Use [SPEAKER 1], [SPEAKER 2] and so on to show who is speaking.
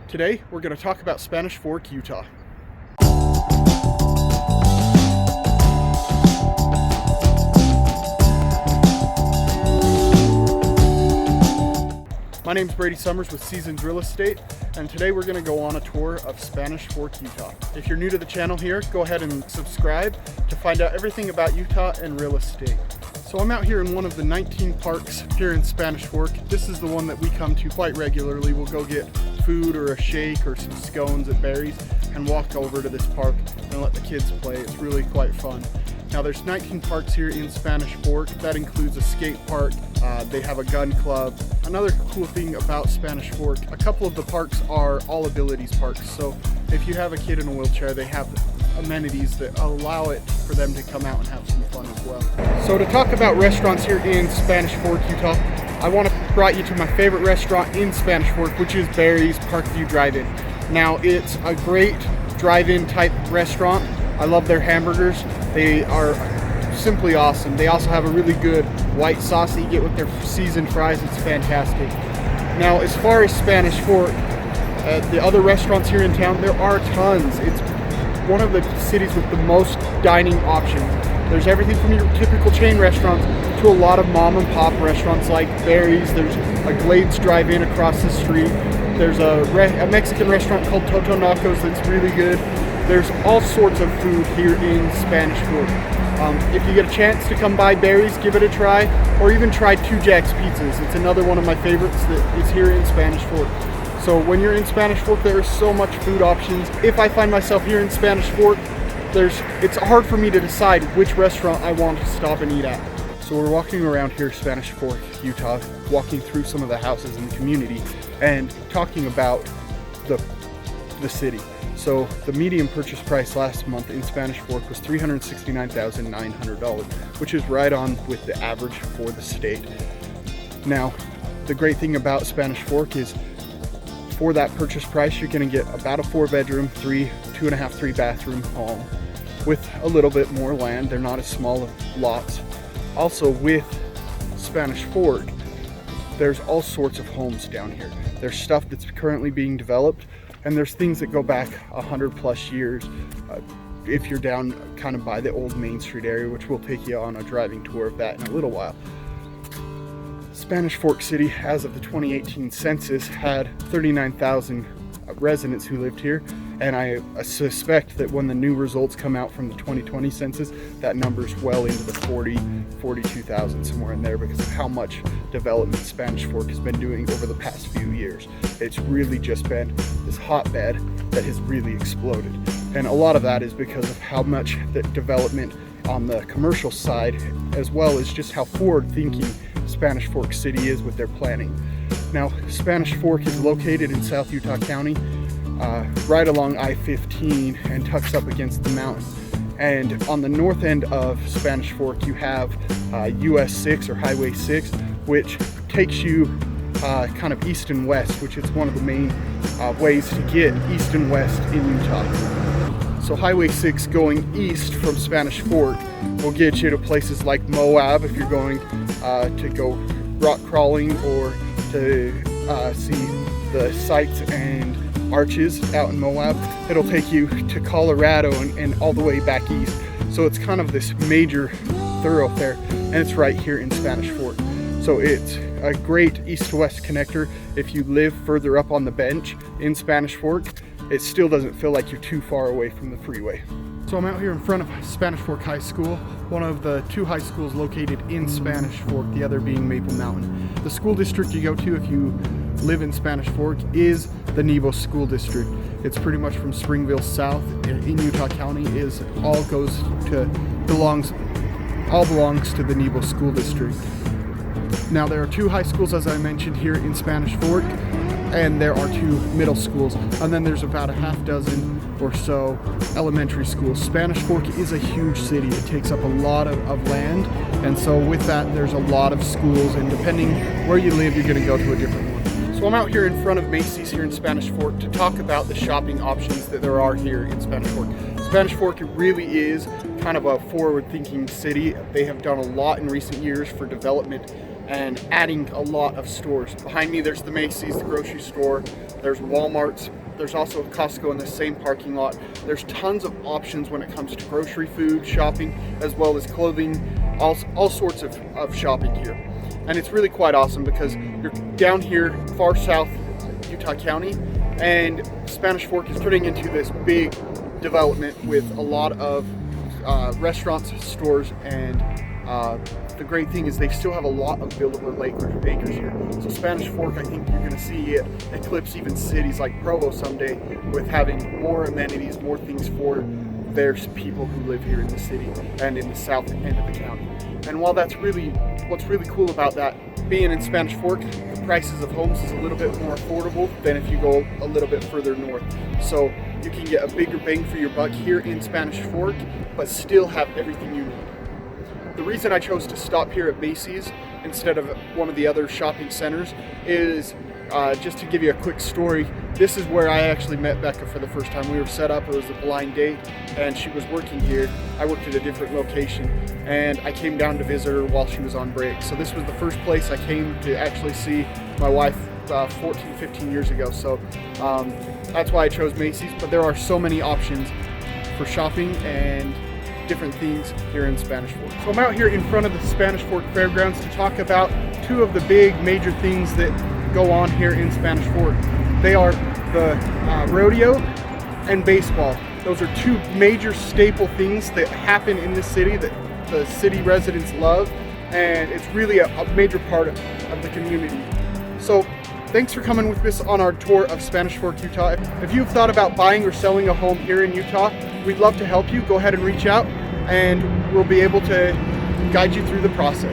[SPEAKER 1] Today, we're going to talk about Spanish Fork, Utah. My name is Brady Summers with Seasons Real Estate, and today we're going to go on a tour of Spanish Fork, Utah. If you're new to the channel here, go ahead and subscribe to find out everything about Utah and real estate. So I'm out here in one of the 19 parks here in Spanish Fork. This is the one that we come to quite regularly. We'll go get food or a shake or some scones at Barry's and walk over to this park and let the kids play. It's really quite fun. Now there's 19 parks here in Spanish Fork. That includes a skate park. They have a gun club. Another cool thing about Spanish Fork, a couple of the parks are all abilities parks. So if you have a kid in a wheelchair, they have amenities that allow it for them to come out and have some fun as well. So to talk about restaurants here in Spanish Fork, Utah, I want to bring you to my favorite restaurant in Spanish Fork, which is Barry's Parkview Drive-In. Now it's a great drive-in type restaurant. I love their hamburgers. They are simply awesome. They also have a really good white sauce that you get with their seasoned fries. It's fantastic. Now, as far as Spanish Fork, the other restaurants here in town, there are tons. It's one of the cities with the most dining options. There's everything from your typical chain restaurants to a lot of mom and pop restaurants like Barry's. There's a Glades Drive-In across the street. There's a Mexican restaurant called Totonacos that's really good. There's all sorts of food here in Spanish Fork. If you get a chance to come by Barry's, give it a try, or even try Two Jack's Pizzas. It's another one of my favorites that is here in Spanish Fork. So when you're in Spanish Fork, there is so much food options. If I find myself here in Spanish Fork, it's hard for me to decide which restaurant I want to stop and eat at. So we're walking around here, Spanish Fork, Utah, walking through some of the houses in the community and talking about the city. So the median purchase price last month in Spanish Fork was $369,900, which is right on with the average for the state. Now, the great thing about Spanish Fork is for that purchase price, you're going to get about a 4-bedroom, 2.5, 3-bathroom home with a little bit more land. They're not as small of lots. Also with Spanish Fork, there's all sorts of homes down here. There's stuff that's currently being developed, and there's things that go back 100+ years if you're down kind of by the old Main Street area, which we'll take you on a driving tour of that in a little while. Spanish Fork City, as of the 2018 census, had 39,000 residents who lived here, and I suspect that when the new results come out from the 2020 census, that number's well into the 42,000, somewhere in there, because of how much development Spanish Fork has been doing over the past few years. It's really just been this hotbed that has really exploded, and a lot of that is because of how much the development on the commercial side, as well as just how forward-thinking Spanish Fork City is with their planning. Now, Spanish Fork is located in South Utah County, right along I-15, and tucks up against the mountain. And on the north end of Spanish Fork, you have US 6 or Highway 6, which takes you kind of east and west, which is one of the main ways to get east and west in Utah. So Highway 6 going east from Spanish Fork will get you to places like Moab if you're going to go rock crawling or to see the sights and arches out in Moab. It'll take you to Colorado and all the way back east. So it's kind of this major thoroughfare, and it's right here in Spanish Fork. So it's a great east-to-west connector. If you live further up on the bench in Spanish Fork, it still doesn't feel like you're too far away from the freeway. So I'm out here in front of Spanish Fork High School, one of the 2 high schools located in Spanish Fork, the other being Maple Mountain. The school district you go to if you live in Spanish Fork is the Nebo School District. It's pretty much from Springville south in Utah County. All belongs to the Nebo School District. Now there are 2 high schools, as I mentioned, here in Spanish Fork, and there are 2 middle schools, and then there's about a half dozen or so elementary schools. Spanish Fork is a huge city. It takes up a lot of land, and so with that there's a lot of schools, and depending where you live, you're going to go to a different one. So I'm out here in front of Macy's here in Spanish Fork to talk about the shopping options that there are here in Spanish Fork. Spanish Fork really is kind of a forward-thinking city. They have done a lot in recent years for development and adding a lot of stores. Behind me there's the Macy's, the grocery store, there's Walmarts, there's also a Costco in the same parking lot. There's tons of options when it comes to grocery, food, shopping, as well as clothing, all sorts of shopping here. And it's really quite awesome because you're down here far south Utah County, and Spanish Fork is turning into this big development with a lot of restaurants, stores, and the great thing is they still have a lot of buildable acres here. So Spanish Fork, I think you're going to see it eclipse even cities like Provo someday with having more amenities, more things for their people who live here in the city and in the south end of the county. And while what's really cool about that, being in Spanish Fork, the prices of homes is a little bit more affordable than if you go a little bit further north. So you can get a bigger bang for your buck here in Spanish Fork, but still have everything you need. The reason I chose to stop here at Macy's instead of one of the other shopping centers is just to give you a quick story. This is where I actually met Becca for the first time. We were set up, it was a blind date, and she was working here. I worked at a different location, and I came down to visit her while she was on break. So this was the first place I came to actually see my wife 14, 15 years ago. So that's why I chose Macy's, but there are so many options for shopping and different things here in Spanish Fork. So I'm out here in front of the Spanish Fork Fairgrounds to talk about two of the big major things that go on here in Spanish Fork. They are the rodeo and baseball. Those are two major staple things that happen in this city that the city residents love, and it's really a major part of the community. So thanks for coming with us on our tour of Spanish Fork, Utah. If you've thought about buying or selling a home here in Utah, we'd love to help you. Go ahead and reach out and we'll be able to guide you through the process.